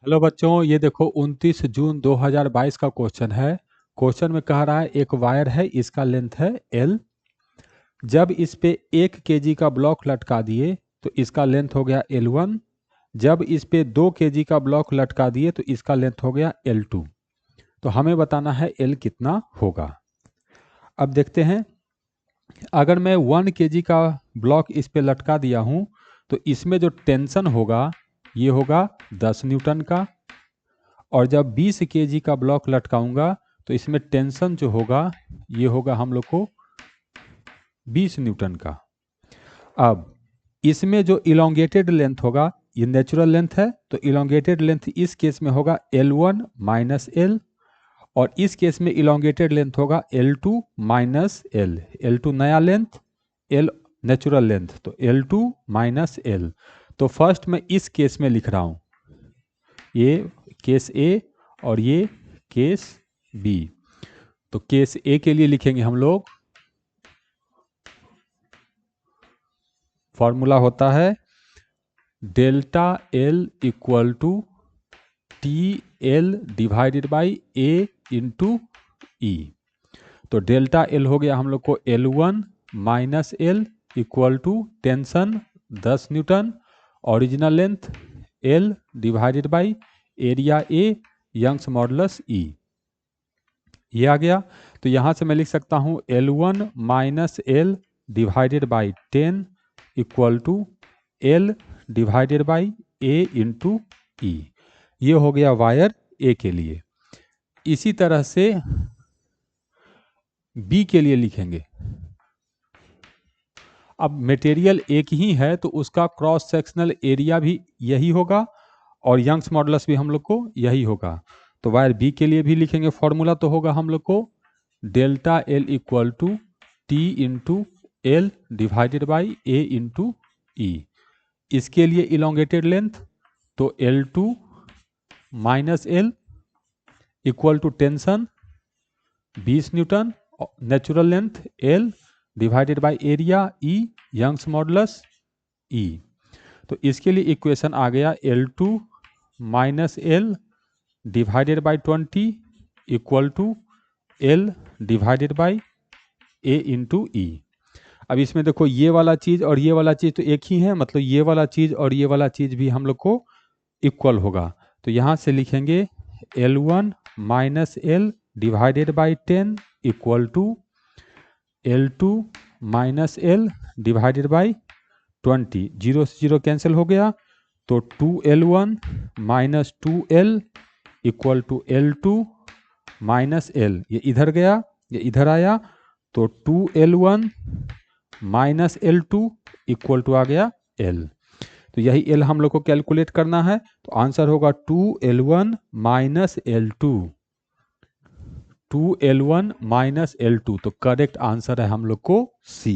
Hello बच्चों, ये देखो 29 जून 2022 का क्वेश्चन है। क्वेश्चन में कह रहा है एक वायर है, इसका लेंथ है L। जब इस पे 1 kg का ब्लॉक लटका दिए तो इसका लेंथ हो गया L1। जब इस पे 2 kg का ब्लॉक लटका दिए तो इसका लेंथ हो गया L2। तो हमें बताना है L कितना होगा। अब देखते हैं, अगर मैं 1 kg का ब्लॉक इस पे लटका दिया हूँ तो इसमें जो टेंशन होगा ये होगा 10 न्यूटन का। और जब 20 kg का ब्लॉक लटकाऊंगा तो इसमें टेंशन जो होगा ये होगा हम लोग को 20 न्यूटन का। अब इसमें जो इलोंगेटेड लेंथ होगा, ये नेचुरल लेंथ है तो इलोंगेटेड लेंथ इस केस में होगा L1 माइनस L। और इस केस में इलोंगेटेड लेंथ होगा L2 माइनस L। L2 नया लेंथ, L नेचुरल लेंथ, तो L2 माइनस L। तो फर्स्ट मैं इस केस में लिख रहा हूं, ये केस A और ये केस B। तो केस A के लिए लिखेंगे हम लोग, फॉर्मूला होता है delta L equal to TL divided by A into E। तो डेल्टा L हो गया हम लोग को L1 minus L equal to tension 10 newton, original length L divided by area A Young's modulus E। ये आ गया। तो यहाँ से मैं लिख सकता हूँ L1 minus L divided by 10 equal to L divided by A into E। ये हो गया वायर A के लिए। इसी तरह से B के लिए लिखेंगे। अब मटेरियल एक ही है तो उसका क्रॉस सेक्शनल एरिया भी यही होगा और यंग्स मॉडुलस भी हम लोग को यही होगा। तो वायर बी के लिए भी लिखेंगे, फॉर्मूला तो होगा हम लोग को delta L equal to T into L divided by A into E. इसके लिए इलोंगेटेड लेंथ तो L2 minus L equal to tension 20 newton, natural length L divided by area E Young's modulus E। तो इसके लिए equation आ गया L2 minus L divided by 20 equal to L divided by A into E। अब इसमें देखो ये वाला चीज़ और ये वाला चीज़ तो एक ही है, मतलब ये वाला चीज़ और ये वाला चीज़ भी हम लोग को इक्वल होगा। तो यहाँ से लिखेंगे L1 minus L divided by 10 equal to L2 minus L divided by 20। 0 से 0 कैंसिल हो गया तो 2L1 minus 2L equal to L2 minus L। ये इधर गया, ये इधर आया तो 2L1 minus L2 equal to आ गया L। तो यही L हम लोग को कैलकुलेट करना है। तो आंसर होगा 2L1 minus L2। 2L1 minus L2। तो करेक्ट आंसर है हम लोग को C।